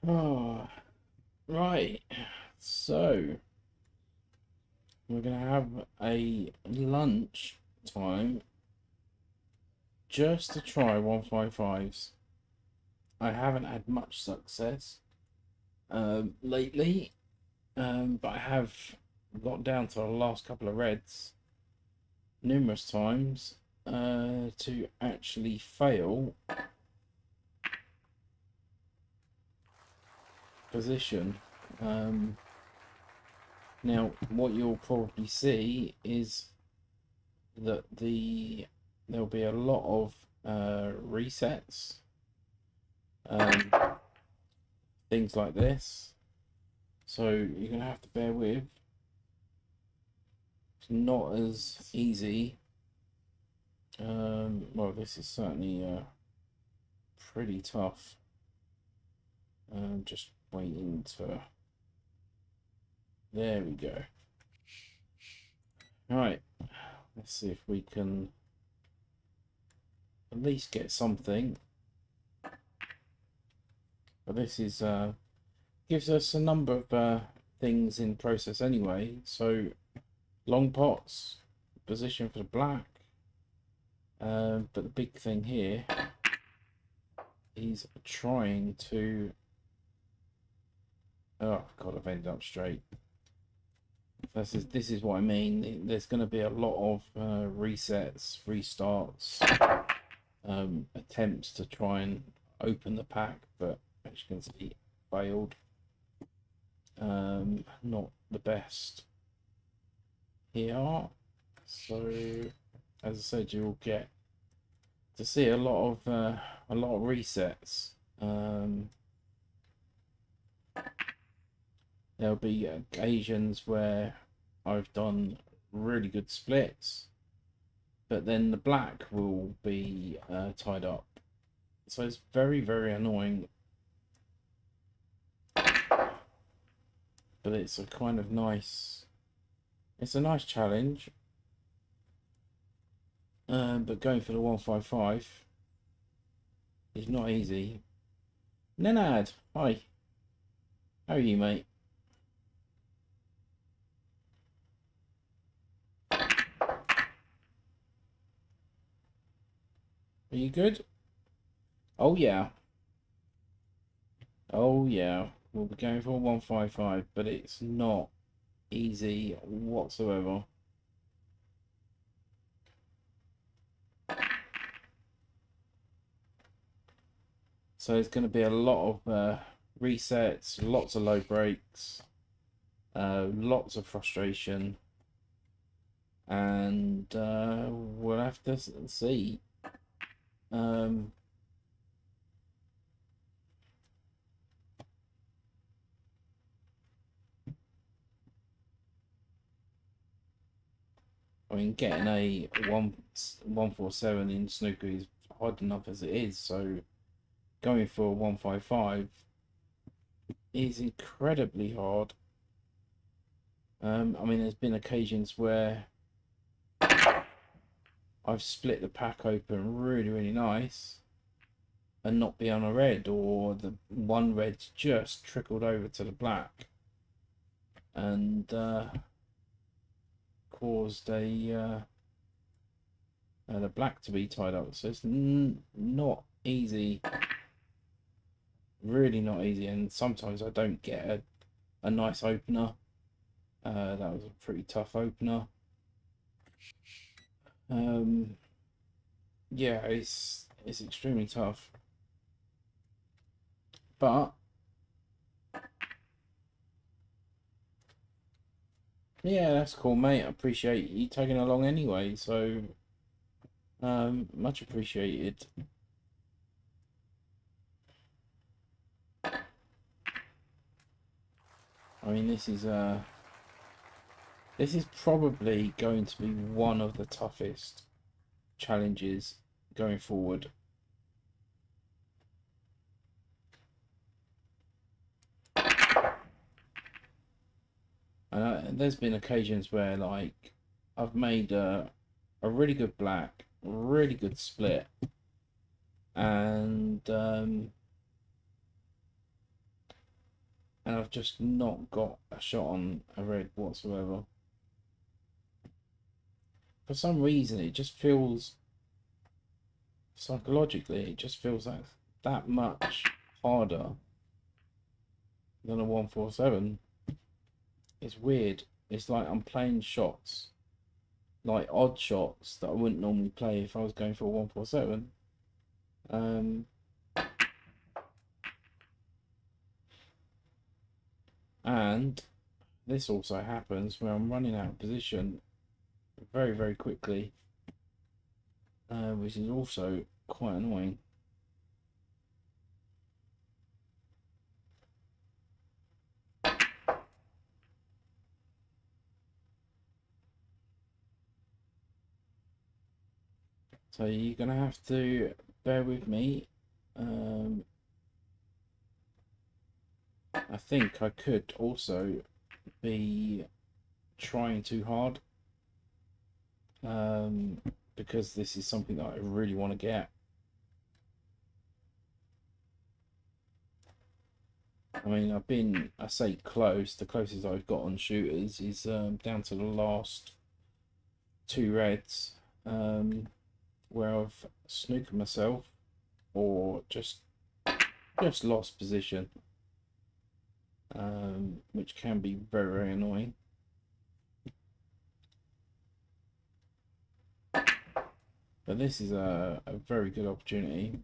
Oh, right. So we're gonna have a lunch time just to try 155s. I haven't had much success lately, but I have got down to the last couple of reds numerous times to actually fail position. Um, Now, what you'll probably see is that there'll be a lot of resets, um, things like this. So you're gonna have to bear with. It's not as easy. Well, this is certainly pretty tough. Just waiting to. There we go. All right. Let's see if we can at least get something. But this is gives us a number of things in process anyway. So long pots, position for the black. But the big thing here is trying to. Oh God, I've ended up straight. This is what I mean. There's going to be a lot of resets, restarts, attempts to try and open the pack, but as you can see, failed. Not the best here. So, as I said, you'll get to see a lot of resets. There'll be occasions where I've done really good splits, but then the black will be tied up. So it's very, very annoying. But it's a kind of nice. It's a nice challenge. But going for the 155 is not easy. Nenad, hi. How are you, mate? Are you good? Oh yeah. Oh yeah. We'll be going for 155, but it's not easy whatsoever. So there's going to be a lot of resets, lots of low breaks, lots of frustration, and we'll have to see. Um, I mean, getting a 147 in snooker is hard enough as it is, so going for a 155 is incredibly hard. I mean, there's been occasions where I've split the pack open really, really nice and not be on a red, or the one red's just trickled over to the black and caused the black to be tied up. So it's not easy, really not easy, and sometimes I don't get a nice opener. That was a pretty tough opener. Yeah, it's extremely tough, but yeah, that's cool, mate. I appreciate you tagging along anyway. So much appreciated. I mean, this is probably going to be one of the toughest challenges going forward. And there's been occasions where like I've made a really good black, really good split, and and I've just not got a shot on a red whatsoever. For some reason, it just feels, psychologically, it just feels like that much harder than a 147. It's weird. It's like I'm playing shots, like odd shots that I wouldn't normally play if I was going for a 147. And this also happens when I'm running out of position very, very quickly, which is also quite annoying. So you're gonna have to bear with me. I think I could also be trying too hard, because this is something that I really want to get. I mean, I say close. The closest I've got on shooters is down to the last two reds, where I've snookered myself or just lost position, which can be very, very annoying. But this is a very good opportunity,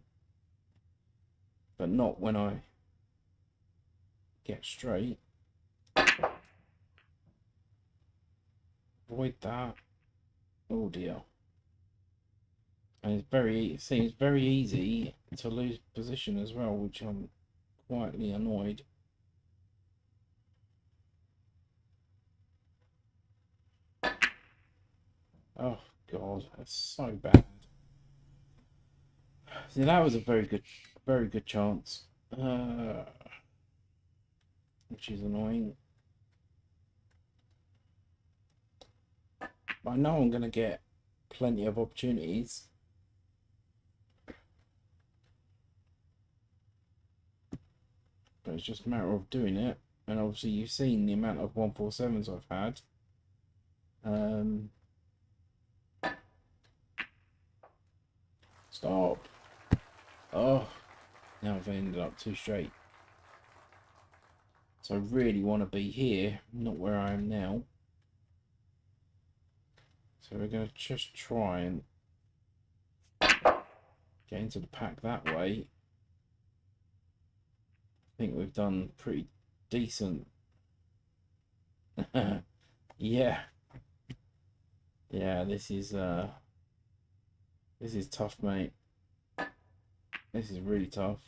but not when I get straight. Avoid that. Oh dear. And it seems very easy to lose position as well, which I'm quietly annoyed. Oh God, that's so bad. See, that was a very good chance, which is annoying. But I know I'm going to get plenty of opportunities. But it's just a matter of doing it. And obviously you've seen the amount of 147s I've had. Stop. Oh, now I've ended up too straight. So I really want to be here, not where I am now. So we're going to just try and get into the pack that way. I think we've done pretty decent. Yeah. Yeah, this is tough, mate. This is really tough.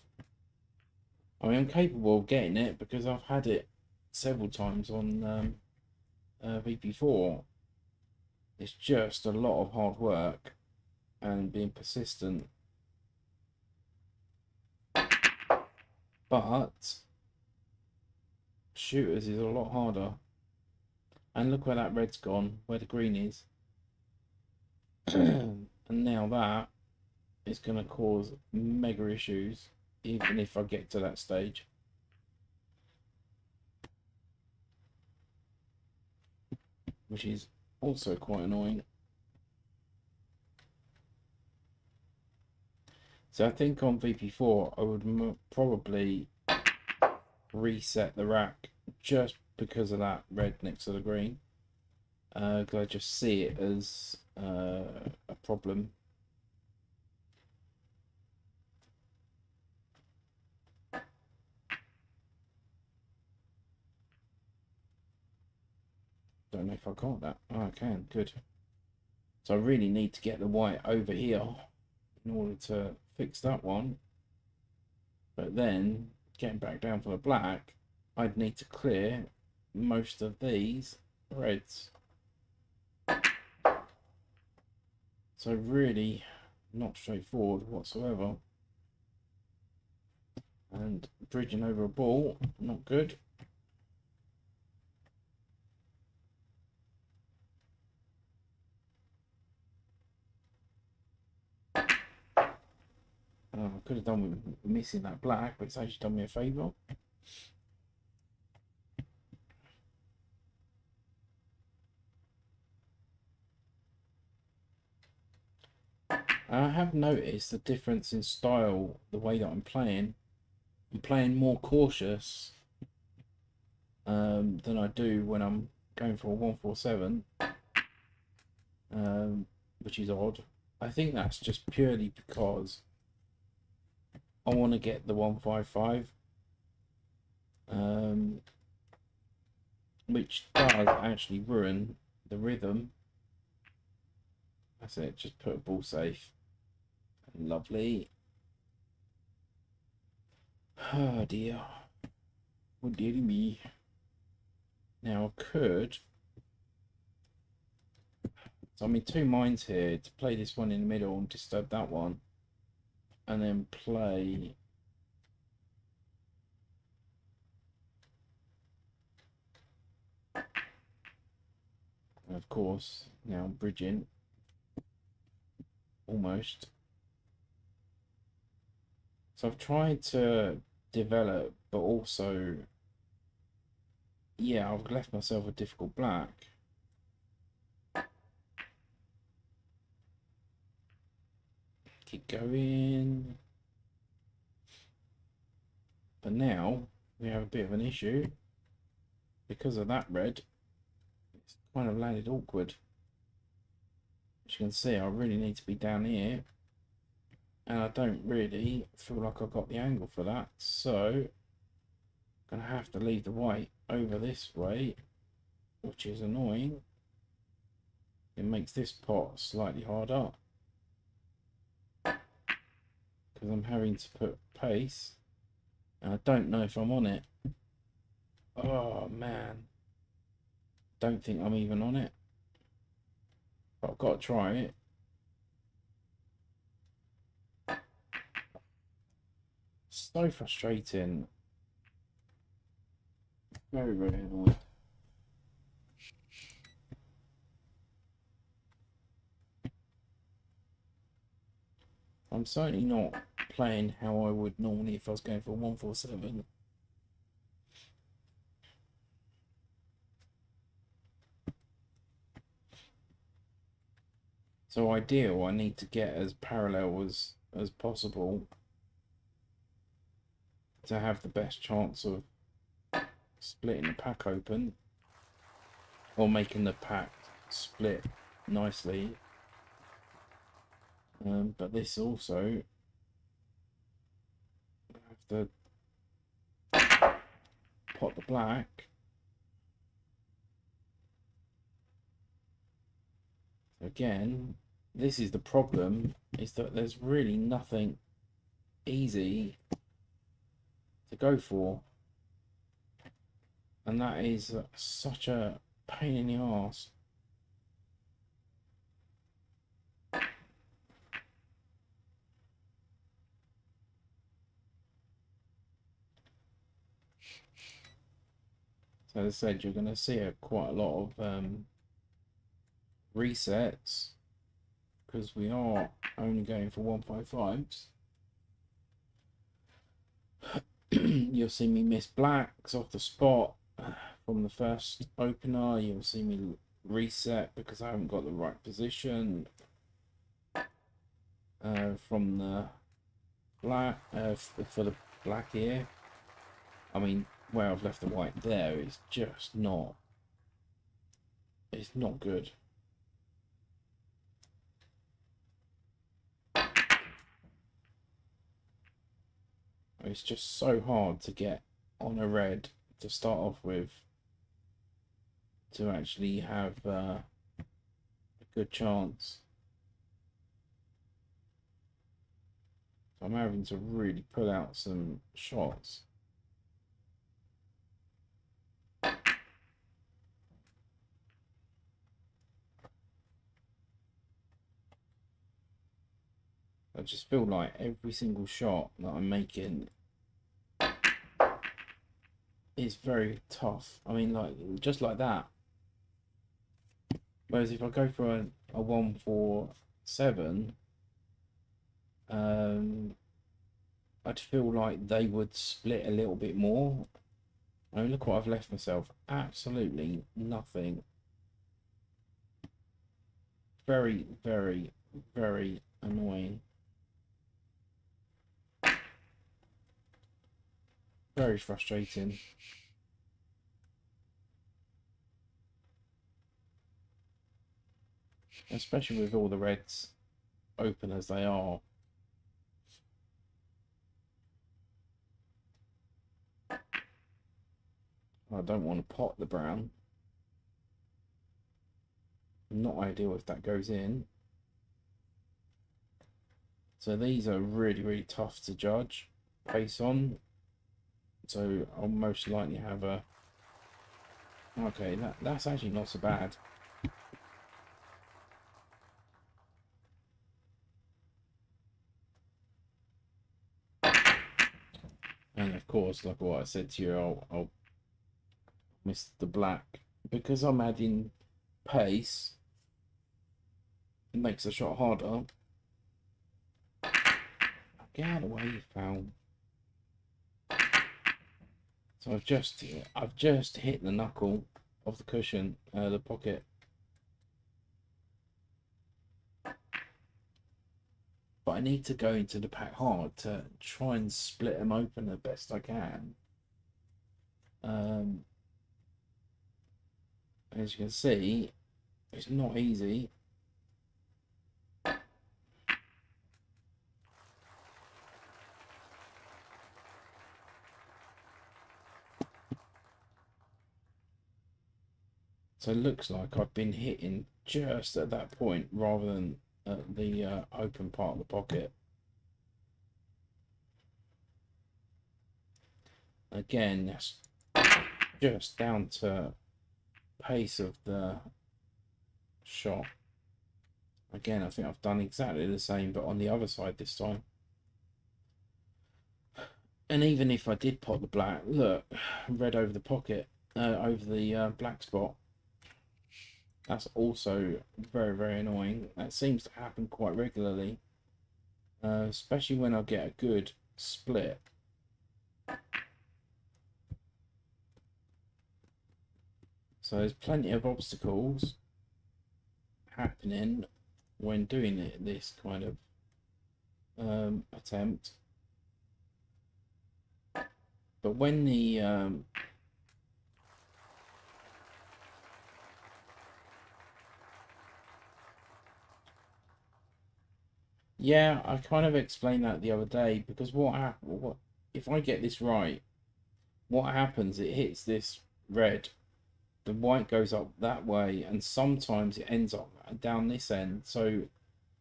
I mean, I'm capable of getting it because I've had it several times on VP4. It's just a lot of hard work and being persistent. But shooters is a lot harder. And look where that red's gone, where the green is. And now that is going to cause mega issues, even if I get to that stage. Which is also quite annoying. So I think on VP4 I would probably reset the rack just because of that red next to the green. Because I just see it as a problem. Don't know if I got that. Oh, I can. Good. So I really need to get the white over here in order to fix that one. But then, getting back down for the black, I'd need to clear most of these reds. So really not straightforward whatsoever. And bridging over a ball, not good. I could have done with missing that black, but it's actually done me a favour. I have noticed the difference in style, the way that I'm playing. I'm playing more cautious than I do when I'm going for a 147, which is odd. I think that's just purely because I want to get the 155, which does actually ruin the rhythm. That's it, just put a ball safe. Lovely. Oh dear. Oh dearie me. Now I could. So I'm in two minds here to play this one in the middle and disturb that one. And then play. And of course, now I'm bridging. Almost. So I've tried to develop, but also, yeah, I've left myself a difficult black. Keep going. But now we have a bit of an issue because of that red. It's kind of landed awkward. As you can see, I really need to be down here, and I don't really feel like I've got the angle for that, so I'm gonna have to leave the white over this way, which is annoying. It makes this pot slightly harder because I'm having to put pace, and I don't know if I'm on it. Oh man, don't think I'm even on it, but I've got to try it. So frustrating. Very, very annoying. I'm certainly not playing how I would normally if I was going for 147. So ideal, I need to get as parallel as possible to have the best chance of splitting the pack open or making the pack split nicely. But this also have to pot the black. Again, this is the problem, is that there's really nothing easy to go for, and that is such a pain in the arse. So as I said, you're going to see quite a lot of resets because we are only going for 155s. You'll see me miss blacks off the spot from the first opener. You'll see me reset because I haven't got the right position from the black for the black here. I mean, where I've left the white there is just not. It's not good. It's just so hard to get on a red to start off with to actually have a good chance. I'm having to really pull out some shots. I just feel like every single shot that I'm making is very tough. I mean, like, just like that. Whereas if I go for a 147, I'd feel like they would split a little bit more. I mean, look what I've left myself. Absolutely nothing. Very, very, very annoying. Very frustrating. Especially with all the reds open as they are. I don't want to pot the brown. Not ideal if that goes in. So these are really, really tough to judge pace on. So I'll most likely have a... Okay, that's actually not so bad. And of course, like what I said to you, I'll miss the black. Because I'm adding pace, it makes the shot harder. Get out of the way, you foul. So I've just hit the knuckle of the cushion, the pocket. But I need to go into the pack hard to try and split them open the best I can. As you can see, it's not easy. So it looks like I've been hitting just at that point rather than at the open part of the pocket. Again, that's just down to pace of the shot. Again, I think I've done exactly the same, but on the other side this time. And even if I did pot the black, look, red over the pocket, over the black spot. That's also very, very annoying. That seems to happen quite regularly, especially when I get a good split. So there's plenty of obstacles happening when doing this kind of attempt. But when the yeah, I kind of explained that the other day because what if I get this right? What happens? It hits this red, the white goes up that way, and sometimes it ends up down this end. So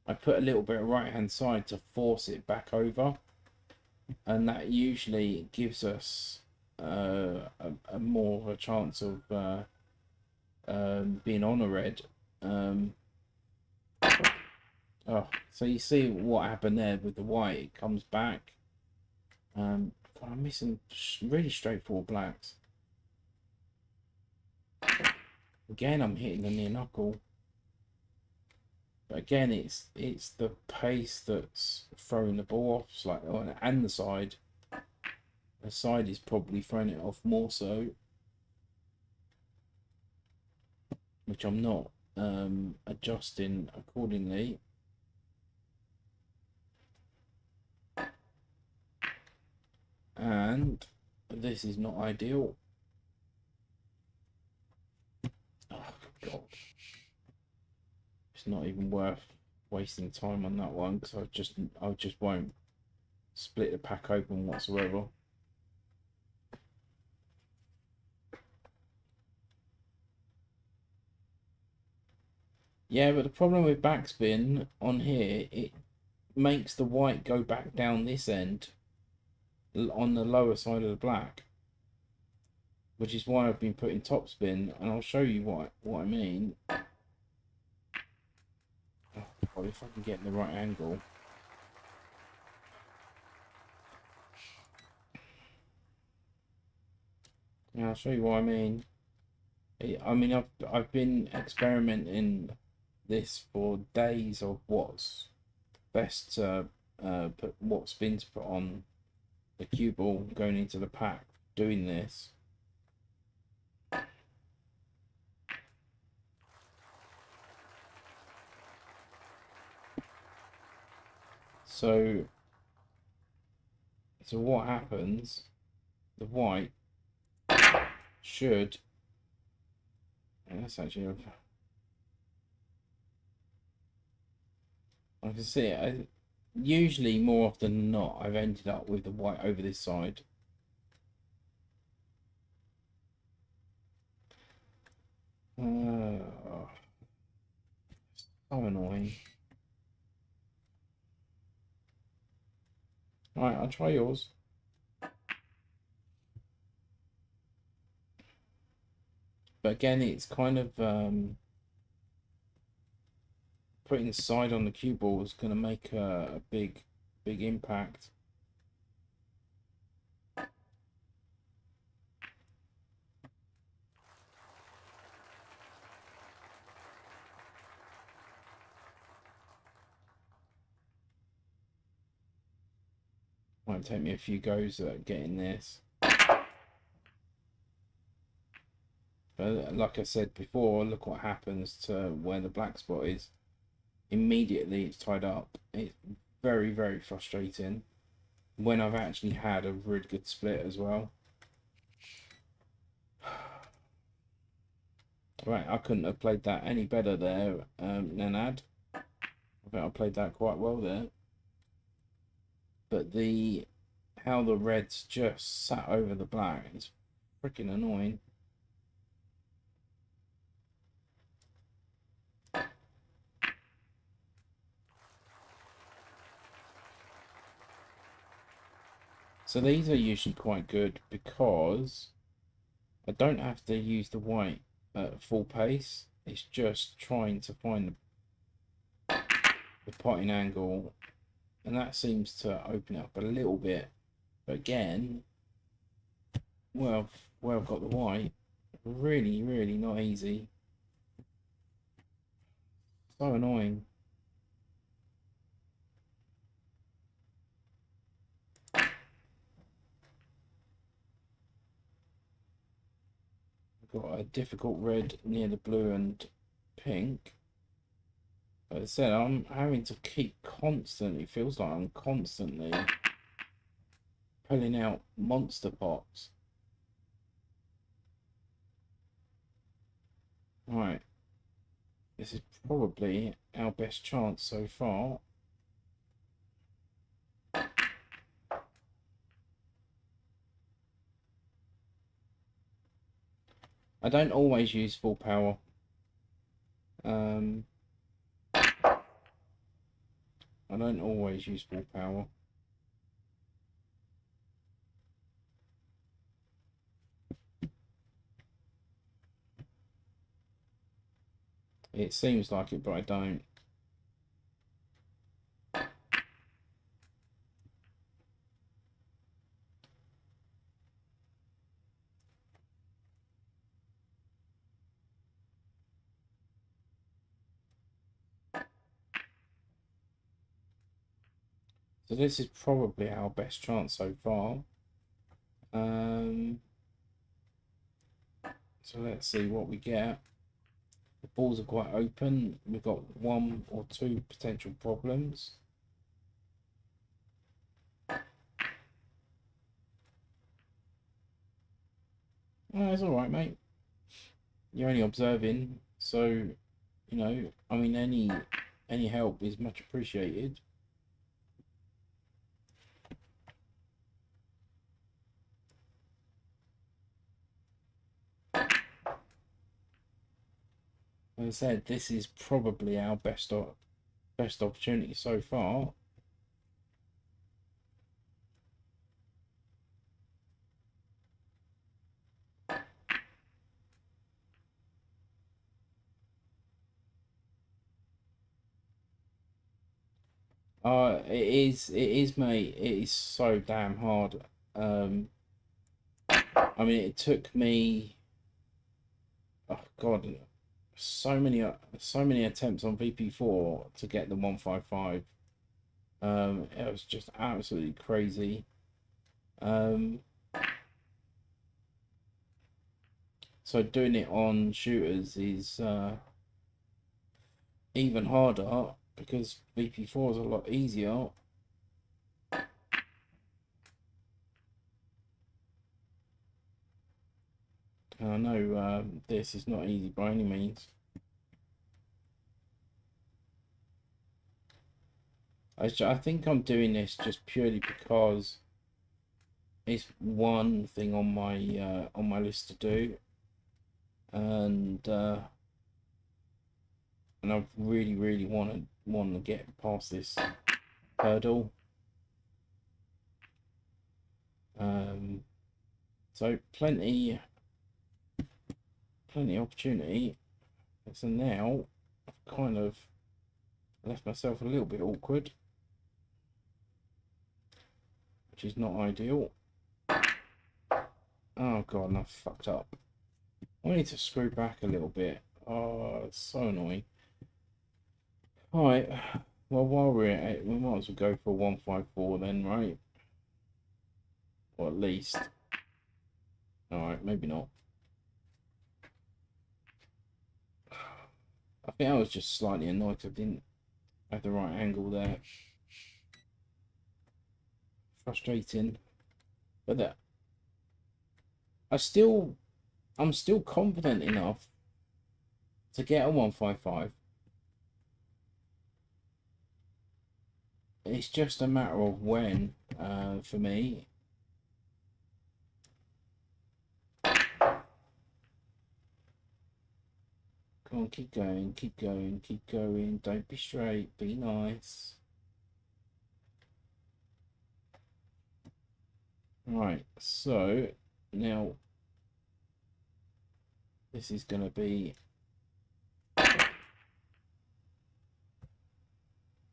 I put a little bit of right hand side to force it back over, and that usually gives us a more of a chance of being on a red. Oh, so you see what happened there with the white? It comes back. I'm missing really straightforward blacks. Again, I'm hitting the near knuckle. But again, it's the pace that's throwing the ball off, like and the side. The side is probably throwing it off more so, which I'm not adjusting accordingly. And this is not ideal. Oh God, it's not even worth wasting time on that one because I just won't split the pack open whatsoever. Yeah, but the problem with backspin on here, it makes the white go back down this end on the lower side of the black, which is why I've been putting topspin, and I'll show you what I mean. Oh, if I can get in the right angle. Yeah, I'll show you what I mean. I mean, I've been experimenting this for days of what's best to put, what spin to put on the cue ball going into the pack. Doing this. So what happens? The white should. That's actually. I can see it. Usually, more often than not, I've ended up with the white over this side. So annoying. Right, I'll try yours. But again, it's kind of putting the side on the cue ball is going to make a big impact. Might take me a few goes at getting this. But like I said before, look what happens to where the black spot is. Immediately it's tied up. It's very, very frustrating when I've actually had a really good split as well. Right, I couldn't have played that any better there, Nanad. I think I played that quite well there. But how the reds just sat over the black is freaking annoying. So these are usually quite good because I don't have to use the white at full pace. It's just trying to find the potting angle, and that seems to open up a little bit. But again, well, I've got the white. Really, really not easy. So annoying. I've got a difficult red near the blue and pink. As I said, I'm having to keep constantly, it feels like I'm constantly pulling out monster pots. Right, this is probably our best chance so far. I don't always use full power. I don't always use full power. It seems like it, but I don't. So this is probably our best chance so far. So let's see what we get. The balls are quite open. We've got one or two potential problems. Oh, it's all right, mate. You're only observing, so you know. I mean, any help is much appreciated. As I said, this is probably our best opportunity so far. It is, mate. It is so damn hard. I mean, it took me, oh God, so many attempts on VP4 to get the 155. It was just absolutely crazy. So doing it on shooters is even harder because VP4 is a lot easier. I know this is not easy by any means. I think I'm doing this just purely because it's one thing on my list to do, and I really want to get past this hurdle. So plenty opportunity. So now I've kind of left myself a little bit awkward, which is not ideal. Oh god, and I fucked up. I need to screw back a little bit. Oh, it's so annoying. Alright, well, while we're at it, we might as well go for 154 then, right? Or at least. Alright, maybe not. I think I was just slightly annoyed because I didn't have the right angle there. Frustrating. But that I'm still confident enough to get a 155. It's just a matter of when, for me. Come on, keep going, keep going, keep going. Don't be straight, be nice. Right, so now this is going to be a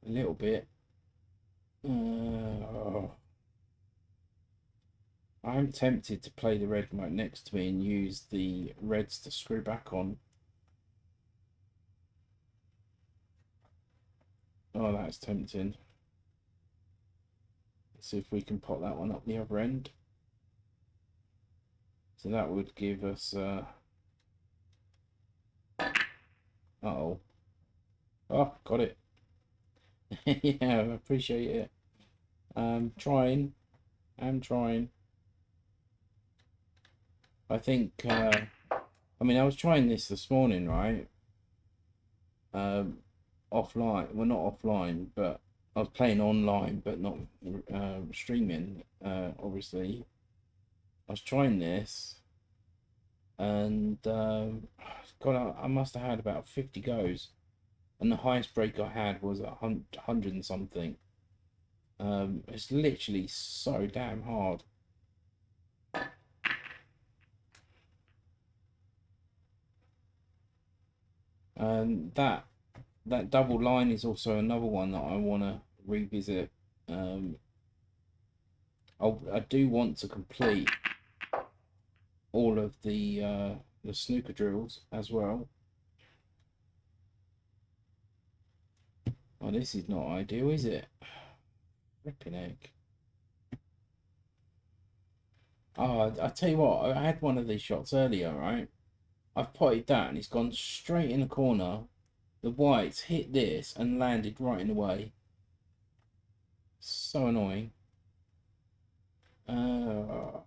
little bit. I'm tempted to play the red right next to me and use the reds to screw back on. Oh, that's tempting. Let's see if we can pop that one up the other end. So that would give us. Uh-oh. Oh, got it. Yeah, I appreciate it. I'm trying. I think. I mean, I was trying this morning, right? Offline. Well, not offline, but I was playing online, but not streaming. Obviously, I was trying this, and God, I must have had about 50 goes, and the highest break I had was 100 and something. It's literally so damn hard. And that double line is also another one that I want to revisit. I do want to complete all of the snooker drills as well. Oh, this is not ideal, is it? Flipping egg. Oh, I tell you what, I had one of these shots earlier, right? I've potted that and it's gone straight in the corner. The whites hit this and landed right in the way. So annoying. I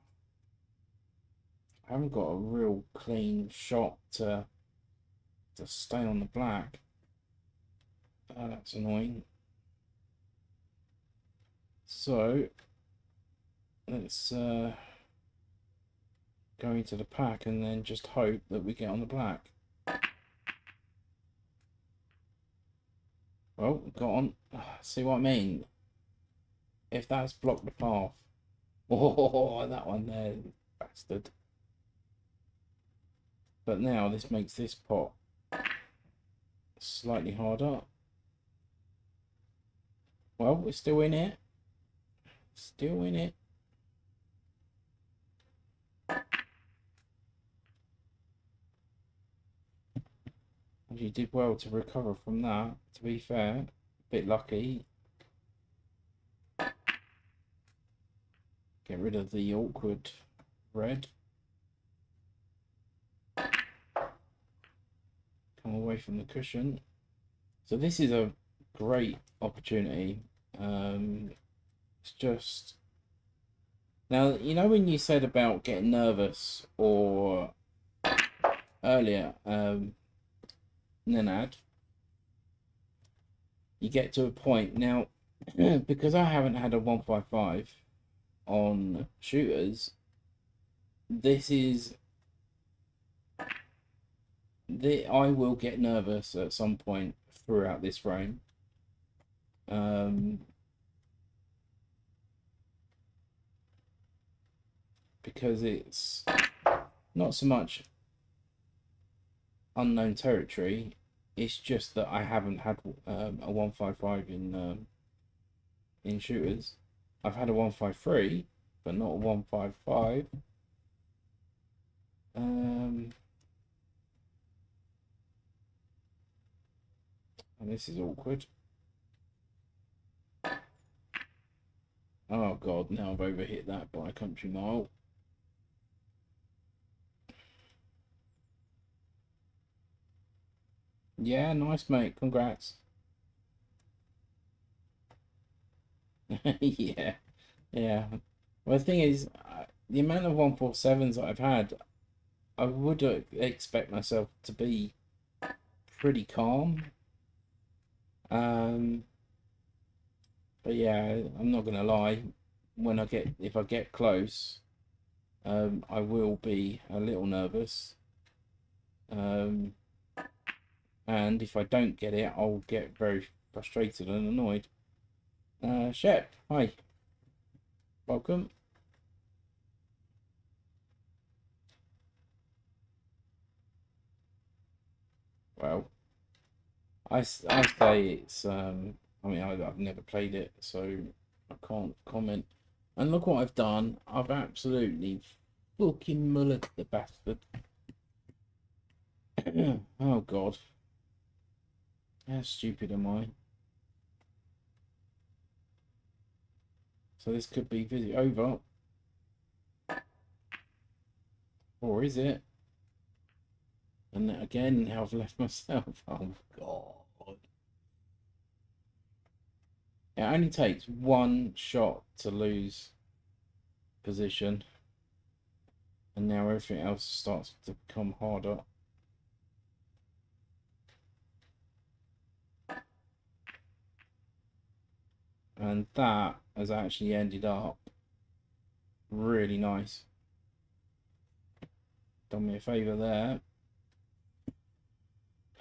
haven't got a real clean shot to stay on the black. That's annoying. So let's go into the pack and then just hope that we get on the black. Well, got on. See what I mean? If that's blocked the path. Oh, that one there, bastard. But now this makes this pot slightly harder. Well, we're still in it. Still in it. You did well to recover from that, to be fair. A bit lucky. Get rid of the awkward red. Come away from the cushion. So this is a great opportunity. It's just... Now, you know when you said about getting nervous or earlier, Nenad, you get to a point now because I haven't had a 155 on shooters. This is I will get nervous at some point throughout this frame. Because it's not so much unknown territory, it's just that I haven't had a 155 in shooters. I've had a 153, but not a 155. And this is awkward. Oh god, now I've overhit that by a country mile. Yeah, nice mate, congrats. Yeah, yeah. Well, the thing is, the amount of 147s that I've had, I would expect myself to be pretty calm. But yeah, I'm not gonna lie. If I get close, I will be a little nervous. And if I don't get it, I'll get very frustrated and annoyed. Shep, hi, welcome. Well, I say it's I mean I've never played it, so I can't comment. And look what I've done. I've absolutely fucking mullered the bastard. Oh god, how stupid am I? So this could be visit over, or is it? And again, now I've left myself. Oh god. It only takes one shot to lose position, and now everything else starts to become harder. And that has actually ended up really nice. Done me a favour there.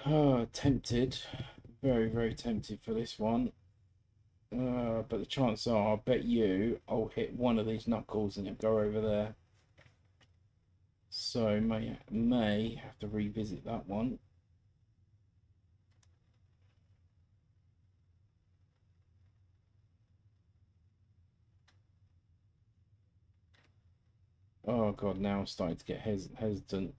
Oh, tempted. Very, very tempted for this one. But the chances are, I bet you I'll hit one of these knuckles and it'll go over there. So may have to revisit that one. Oh god, now I'm starting to get hesitant.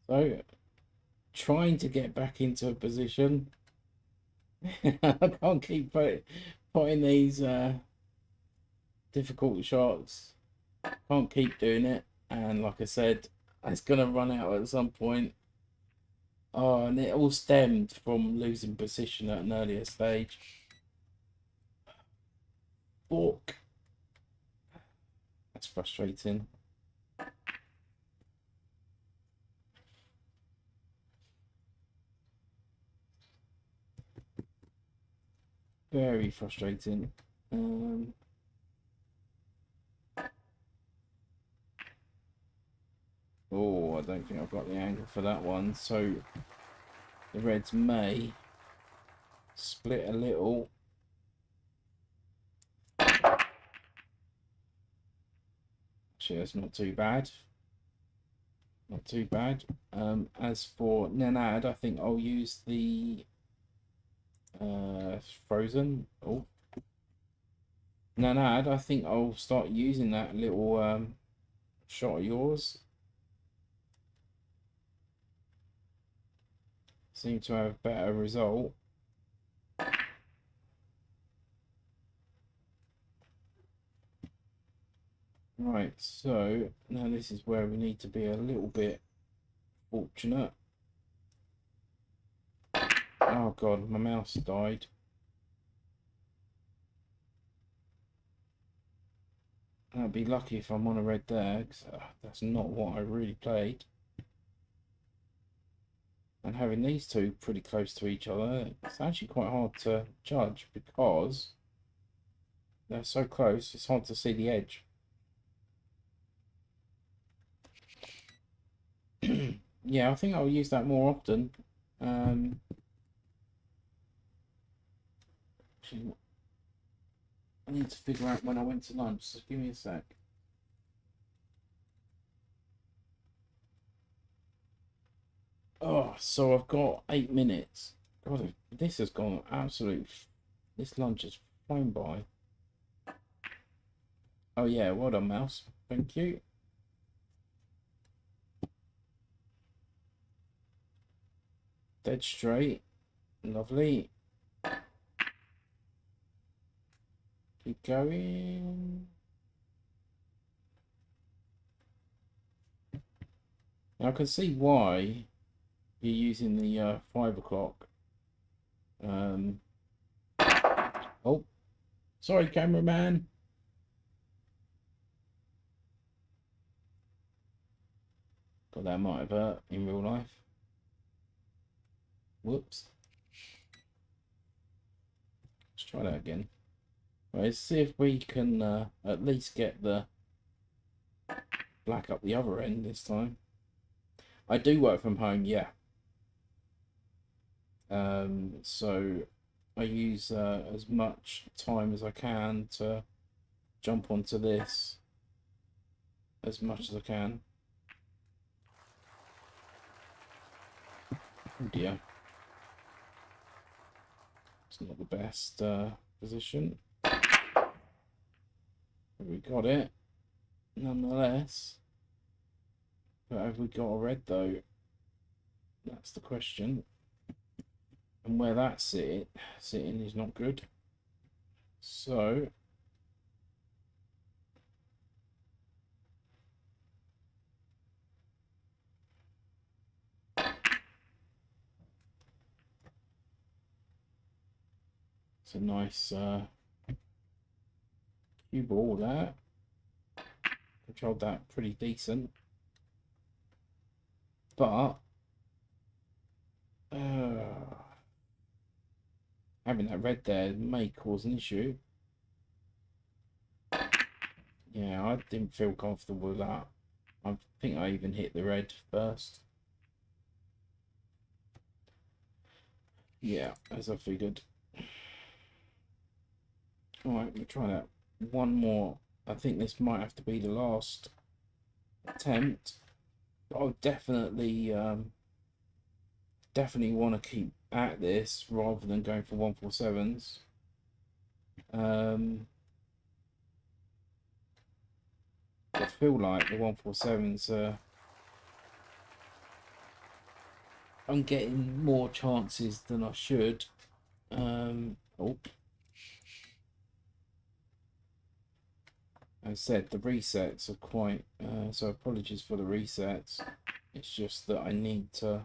So, trying to get back into a position. I can't keep putting these difficult shots. Can't keep doing it. And like I said, it's going to run out at some point. Oh, and it all stemmed from losing position at an earlier stage. Fork. That's frustrating. Very frustrating. Oh, I don't think I've got the angle for that one. So the reds may split a little. Actually, that's not too bad. Not too bad. As for Nenad, I think I'll use the frozen. Oh, Nenad, I think I'll start using that little shot of yours. Seem to have better result. Right, so now this is where we need to be a little bit fortunate. Oh god, my mouse died. I'd be lucky if I'm on a red there, because that's not what I really played. And having these two pretty close to each other, it's actually quite hard to judge because they're so close, it's hard to see the edge. Yeah, I think I'll use that more often. Actually, I need to figure out when I went to lunch, so give me a sec. Oh, so I've got 8 minutes. God, this has gone absolute. This lunch has flown by. Oh yeah, well done, mouse. Thank you. Dead straight. Lovely. Keep going. Now I can see why you're using the 5 o'clock. Oh, sorry, cameraman. God, that might have hurt in real life. Whoops. Let's try that again. Right, let's see if we can at least get the black up the other end this time. I do work from home, yeah. So I use as much time as I can to jump onto this as much as I can. Oh dear. It's not the best position. But we got it, nonetheless. But have we got a red though? That's the question. And where that's sitting is not good. So it's a nice cue ball there. Controlled that pretty decent. But having that red there may cause an issue. Yeah, I didn't feel comfortable with that. I think I even hit the red first. Yeah, as I figured. Alright, we'll try that one more. I think this might have to be the last attempt. But I'll definitely want to keep at this rather than going for 147s. I feel like the 147s I'm getting more chances than I should. Oh. As I said, the resets are quite, so apologies for the resets. It's just that I need to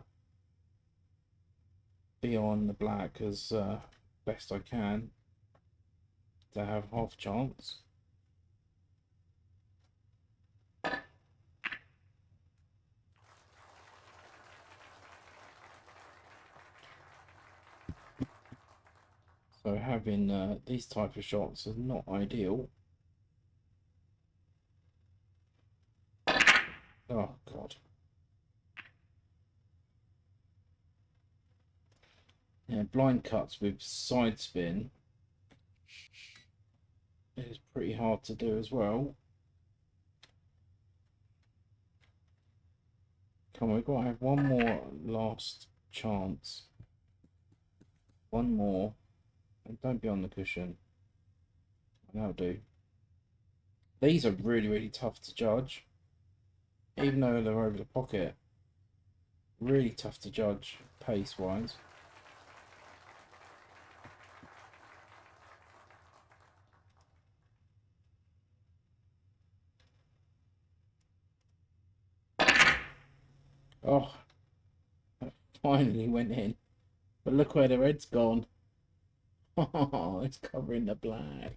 be on the black as best I can to have half chance. So having these type of shots is not ideal. Oh God. Yeah, blind cuts with side spin is pretty hard to do as well. Come on, we've got to have one more last chance. One more. And don't be on the cushion. That'll do. These are really, really tough to judge. Even though they're over the pocket. Really tough to judge pace-wise. Oh, that finally went in. But look where the red's gone. Oh, it's covering the black.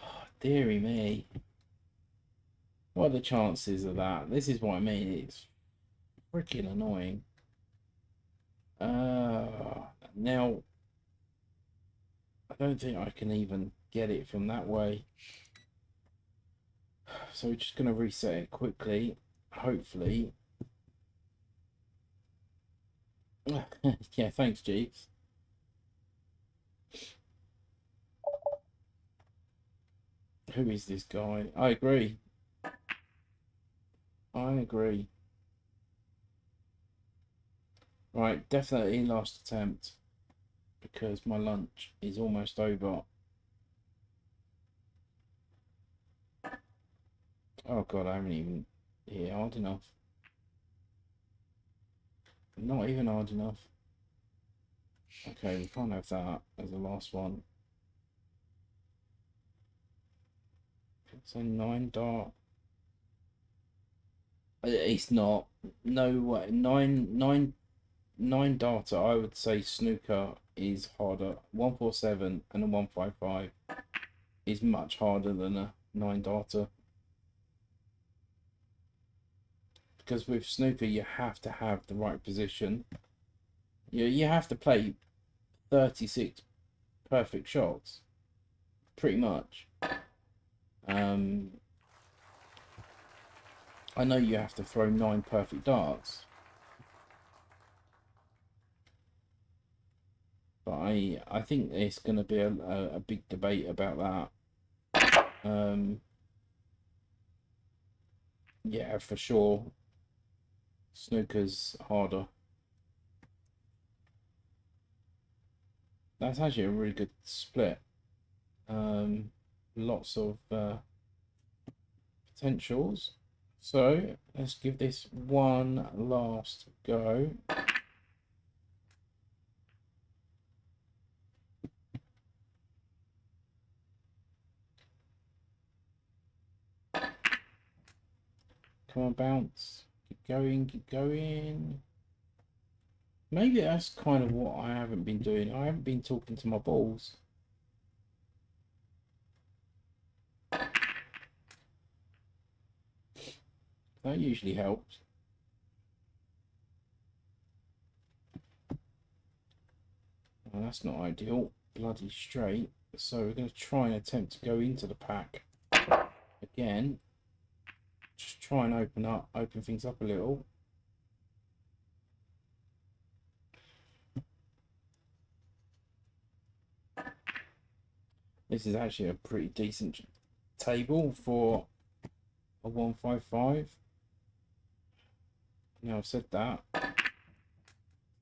Oh, dearie me. What are the chances of that? This is what I mean. It's freaking annoying. Now, I don't think I can even get it from that way. So we're just going to reset it quickly. Hopefully. Yeah, thanks, Jeeves. Who is this guy? I agree. I agree. Right, definitely last attempt because my lunch is almost over. Oh god, I haven't even hit hard enough. Not even hard enough. Okay, we can't have that as the last one. So 9 dart. It's not. No way. Nine data. I would say snooker is harder. 147 and a 155 is much harder than a 9 data. Because with snooker you have to have the right position. You have to play 36 perfect shots, pretty much. I know you have to throw 9 perfect darts, but I think there's going to be a big debate about that. Yeah, for sure. Snooker's harder. That's actually a really good split. Lots of potentials. So let's give this one last go. Come on, bounce. Keep going, keep going. Maybe that's kind of what I haven't been doing. I haven't been talking to my balls. That usually helps. Well, that's not ideal. Bloody straight. So we're going to try and attempt to go into the pack again. Just try and open things up a little. This is actually a pretty decent table for a 155. Now I've said that,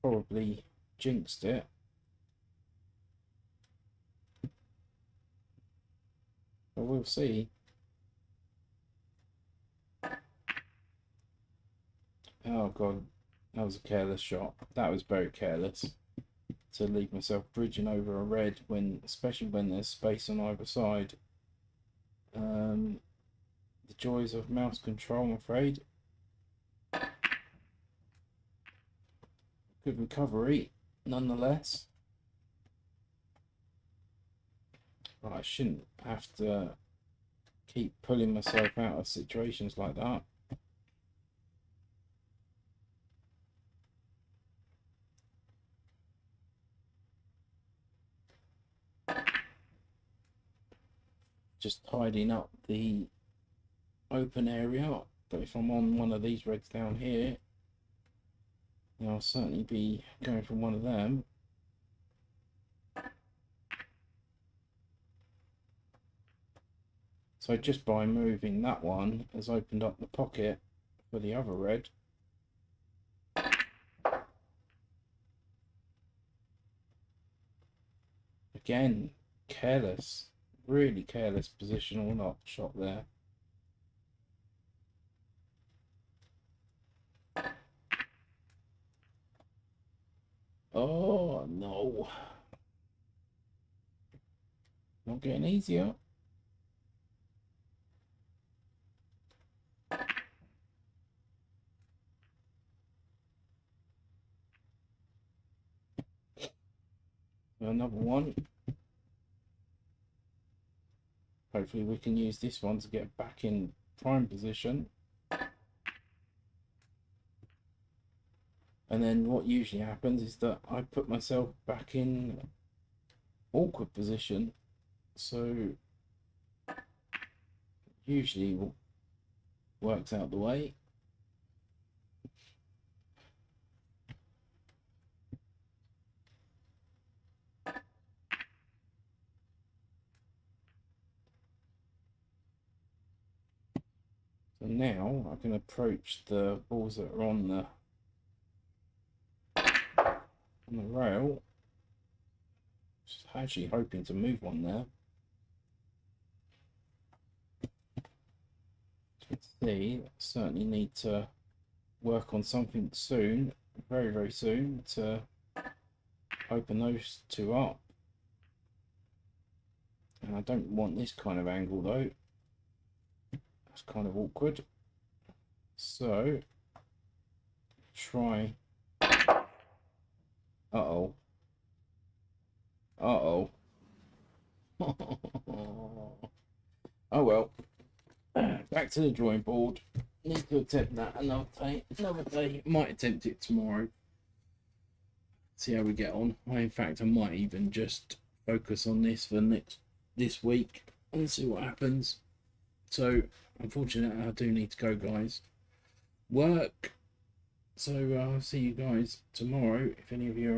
probably jinxed it. But we'll see. Oh god, that was a careless shot. That was very careless to leave myself bridging over a red when, especially when there's space on either side. The joys of mouse control, I'm afraid. Good recovery, nonetheless. But I shouldn't have to keep pulling myself out of situations like that. Just tidying up the open area, but if I'm on one of these reds down here, then I'll certainly be going for one of them. So just by moving that one has opened up the pocket for the other red. Again, careless, really careless positional not shot there. Oh no, not getting easier. Another one. hopefully we can use this one to get back in prime position. And then what usually happens is that I put myself back in awkward position. So usually works out the way. So now I can approach the balls that are on the rail. Just actually hoping to move one there. You can see, I certainly need to work on something soon, very, very soon, to open those two up. And I don't want this kind of angle though. That's kind of awkward. So, try. Uh-oh. Uh-oh. Oh well. Back to the drawing board. Need to attempt that another day. Might attempt it tomorrow. See how we get on. In fact, I might even just focus on this for this week and see what happens. So, unfortunately, I do need to go, guys. Work. So, I'll see you guys tomorrow if any of you are